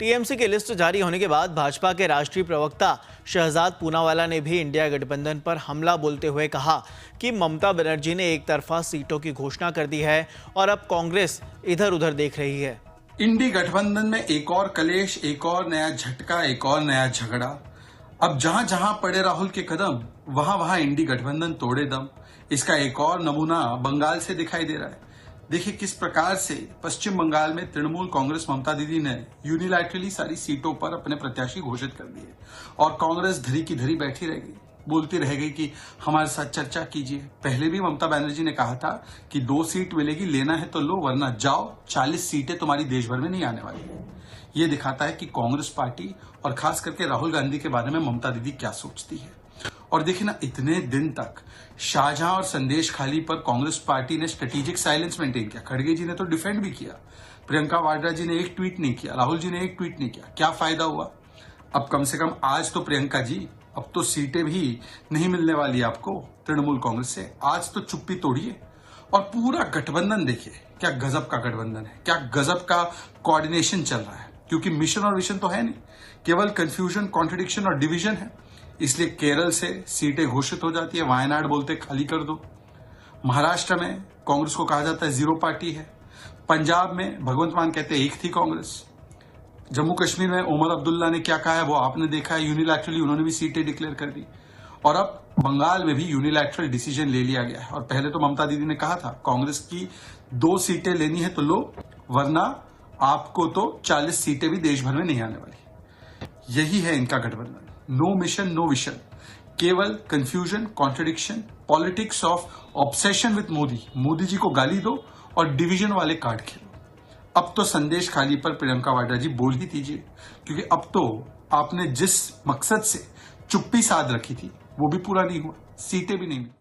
TMC की list जारी होने के बाद भाजपा के राष्ट्रीय प्रवक्ता शहजाद पूनावाला ने भी इंडिया गठबंधन पर हमला बोलते हुए कहा कि ममता बनर्जी ने एक तरफा सीटों की घोषणा कर दी है और अब कांग्रेस इधर उधर देख रही है। इंडी गठबंधन में एक और कलेश, एक और नया झटका, एक और नया झगड़ा। अब जहां जहां पड़े राहुल के कदम, वहां वहां इंडी गठबंधन तोड़े दम। इसका एक और नमूना बंगाल से दिखाई दे रहा है। देखिए किस प्रकार से पश्चिम बंगाल में तृणमूल कांग्रेस ममता दीदी ने यूनिलैटरली सारी सीटों पर अपने प्रत्याशी घोषित कर दिए और कांग्रेस धरी की धरी बैठी रह गई, बोलती रह गई कि हमारे साथ चर्चा कीजिए। पहले भी ममता बनर्जी ने कहा था कि 2 सीट मिलेगी, लेना है तो लो वरना जाओ, 40 सीटें तुम्हारी देश भर में नहीं आने वाली है। ये दिखाता है कि कांग्रेस पार्टी और खास करके राहुल गांधी के बारे में ममता दीदी क्या सोचती है। और देखिए ना, इतने दिन तक शाहजहां और संदेश खाली पर कांग्रेस पार्टी ने स्ट्रेटेजिक साइलेंस मेंटेन किया। खड़गे जी ने तो डिफेंड भी किया, प्रियंका वाड्रा जी ने एक ट्वीट नहीं किया, राहुल जी ने एक ट्वीट नहीं किया। क्या फायदा हुआ? अब कम से कम आज तो प्रियंका जी, अब तो सीटें भी नहीं मिलने वाली आपको तृणमूल कांग्रेस से। आज तो चुप्पी तोड़िए और पूरा गठबंधन देखिए, क्या गजब का गठबंधन है, क्या गजब का कोऑर्डिनेशन चल रहा है। क्योंकि मिशन और विजन तो है नहीं, केवल कंफ्यूजन, कॉन्ट्रडिक्शन और डिवीजन है। इसलिए केरल से सीटें घोषित हो जाती है, वायनाड बोलते खाली कर दो। महाराष्ट्र में कांग्रेस को कहा जाता है जीरो पार्टी है। पंजाब में भगवंत मान कहते हैं एक थी कांग्रेस। जम्मू कश्मीर में उमर अब्दुल्ला ने क्या कहा है वो आपने देखा है, यूनिलैटरली उन्होंने भी सीटें डिक्लेयर कर दी। और अब बंगाल में भी यूनिलैटरल डिसीजन ले लिया गया है। और पहले तो ममता दीदी ने कहा था कांग्रेस की 2 सीटें लेनी है तो लो, वरना आपको तो 40 सीटें भी देश भर में नहीं आने वाली। यही है इनका गठबंधन। नो मिशन, नो विजन, केवल confusion, contradiction, politics of obsession with Modi. Modi ji को गाली दो और डिवीजन वाले कार्ड खेलो। अब तो संदेश खाली पर प्रियंका वाड्रा जी बोल ही दीजिए, क्योंकि अब तो आपने जिस मकसद से चुप्पी साध रखी थी वो भी पूरा नहीं हुआ, सीटें भी नहीं मिली।